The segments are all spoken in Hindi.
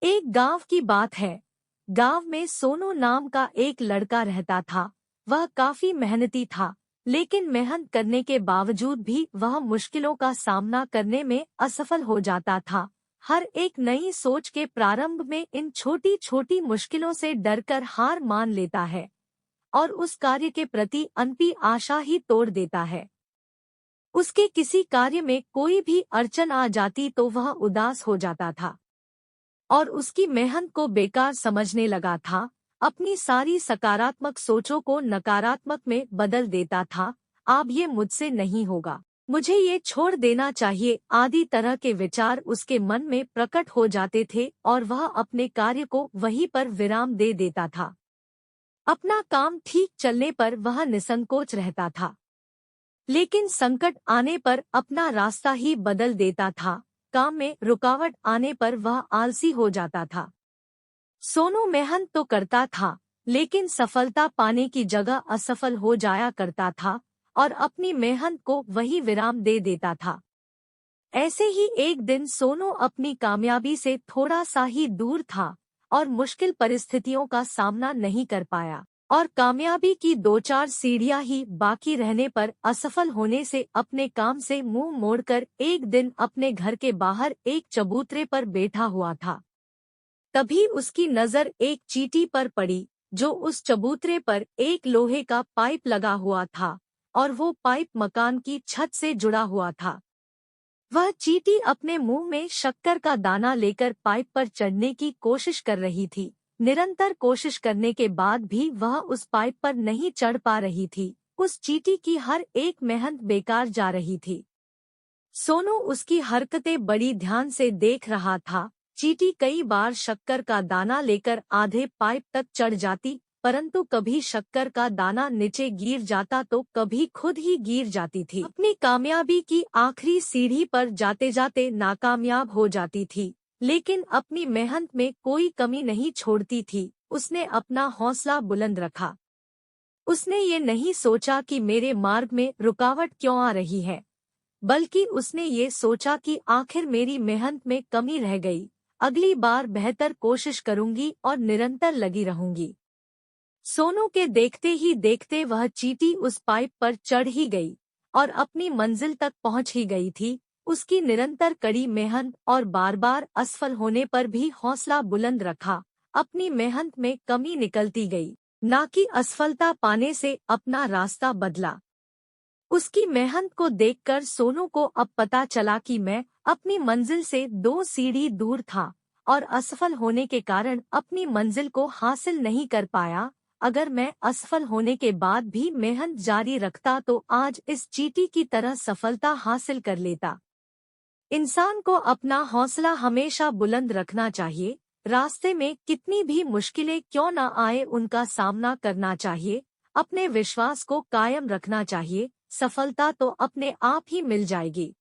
एक गांव की बात है। गांव में सोनू नाम का एक लड़का रहता था। वह काफी मेहनती था, लेकिन मेहनत करने के बावजूद भी वह मुश्किलों का सामना करने में असफल हो जाता था। हर एक नई सोच के प्रारंभ में इन छोटी छोटी मुश्किलों से डरकर हार मान लेता है और उस कार्य के प्रति अनपी आशा ही तोड़ देता है। उसके किसी कार्य में कोई भी अड़चन आ जाती तो वह उदास हो जाता था और उसकी मेहनत को बेकार समझने लगा था। अपनी सारी सकारात्मक सोचों को नकारात्मक में बदल देता था। अब ये मुझसे नहीं होगा, मुझे ये छोड़ देना चाहिए आदि तरह के विचार उसके मन में प्रकट हो जाते थे और वह अपने कार्य को वहीं पर विराम दे देता था। अपना काम ठीक चलने पर वह निसंकोच रहता था, लेकिन संकट आने पर अपना रास्ता ही बदल देता था। काम में रुकावट आने पर वह आलसी हो जाता था। सोनू मेहनत तो करता था, लेकिन सफलता पाने की जगह असफल हो जाया करता था और अपनी मेहनत को वही विराम दे देता था। ऐसे ही एक दिन सोनू अपनी कामयाबी से थोड़ा सा ही दूर था और मुश्किल परिस्थितियों का सामना नहीं कर पाया और कामयाबी की 2-4 सीढ़ियां ही बाकी रहने पर असफल होने से अपने काम से मुंह मोड़कर एक दिन अपने घर के बाहर एक चबूतरे पर बैठा हुआ था। तभी उसकी नजर एक चींटी पर पड़ी, जो उस चबूतरे पर एक लोहे का पाइप लगा हुआ था और वो पाइप मकान की छत से जुड़ा हुआ था। वह चींटी अपने मुंह में शक्कर का दाना लेकर पाइप पर चढ़ने की कोशिश कर रही थी। निरंतर कोशिश करने के बाद भी वह उस पाइप पर नहीं चढ़ पा रही थी। उस चींटी की हर एक मेहनत बेकार जा रही थी। सोनू उसकी हरकतें बड़ी ध्यान से देख रहा था। चींटी कई बार शक्कर का दाना लेकर आधे पाइप तक चढ़ जाती, परंतु कभी शक्कर का दाना नीचे गिर जाता तो कभी खुद ही गिर जाती थी। अपनी कामयाबी की आखिरी सीढ़ी पर जाते जाते नाकामयाब हो जाती थी, लेकिन अपनी मेहनत में कोई कमी नहीं छोड़ती थी। उसने अपना हौसला बुलंद रखा। उसने ये नहीं सोचा कि मेरे मार्ग में रुकावट क्यों आ रही है, बल्कि उसने ये सोचा कि आखिर मेरी मेहनत में कमी रह गई। अगली बार बेहतर कोशिश करूंगी और निरंतर लगी रहूंगी। सोनू के देखते ही देखते वह चींटी उस पाइप पर चढ़ ही गई और अपनी मंजिल तक पहुंच ही गई थी। उसकी निरंतर कड़ी मेहनत और बार बार असफल होने पर भी हौसला बुलंद रखा। अपनी मेहनत में कमी निकलती गई, ना कि असफलता पाने से अपना रास्ता बदला। उसकी मेहनत को देखकर सोनू को अब पता चला कि मैं अपनी मंजिल से 2 सीढ़ी दूर था और असफल होने के कारण अपनी मंजिल को हासिल नहीं कर पाया। अगर मैं असफल होने के बाद भी मेहनत जारी रखता तो आज इस चींटी की तरह सफलता हासिल कर लेता। इंसान को अपना हौसला हमेशा बुलंद रखना चाहिए। रास्ते में कितनी भी मुश्किलें क्यों न आए, उनका सामना करना चाहिए। अपने विश्वास को कायम रखना चाहिए। सफलता तो अपने आप ही मिल जाएगी।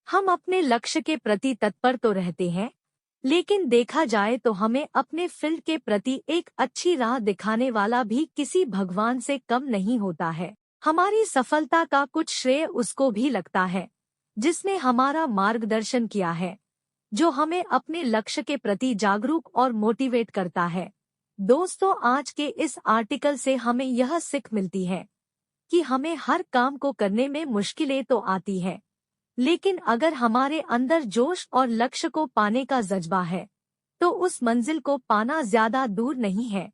हम अपने लक्ष्य के प्रति तत्पर तो रहते हैं, लेकिन देखा जाए तो हमें अपने फील्ड के प्रति एक अच्छी राह दिखाने वाला भी किसी भगवान से कम नहीं होता है। हमारी सफलता का कुछ श्रेय उसको भी लगता है, जिसने हमारा मार्गदर्शन किया है, जो हमें अपने लक्ष्य के प्रति जागरूक और मोटिवेट करता है। दोस्तों, आज के इस आर्टिकल से हमें यह सीख मिलती है कि हमें हर काम को करने में मुश्किलें तो आती है, लेकिन अगर हमारे अंदर जोश और लक्ष्य को पाने का जज्बा है, तो उस मंजिल को पाना ज्यादा दूर नहीं है।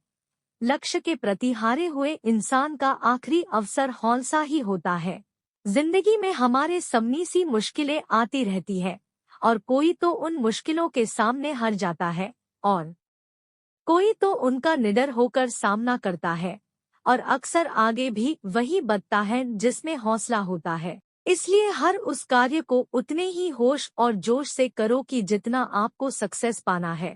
लक्ष्य के प्रति हारे हुए इंसान का आखिरी अवसर हौसला ही होता है। जिंदगी में हमारे सामने सी मुश्किलें आती रहती है और कोई तो उन मुश्किलों के सामने हार जाता है और कोई तो उनका निडर होकर सामना करता है, और अक्सर आगे भी वही बढ़ता है जिसमें हौसला होता है। इसलिए हर उस कार्य को उतने ही होश और जोश से करो कि जितना आपको सक्सेस पाना है।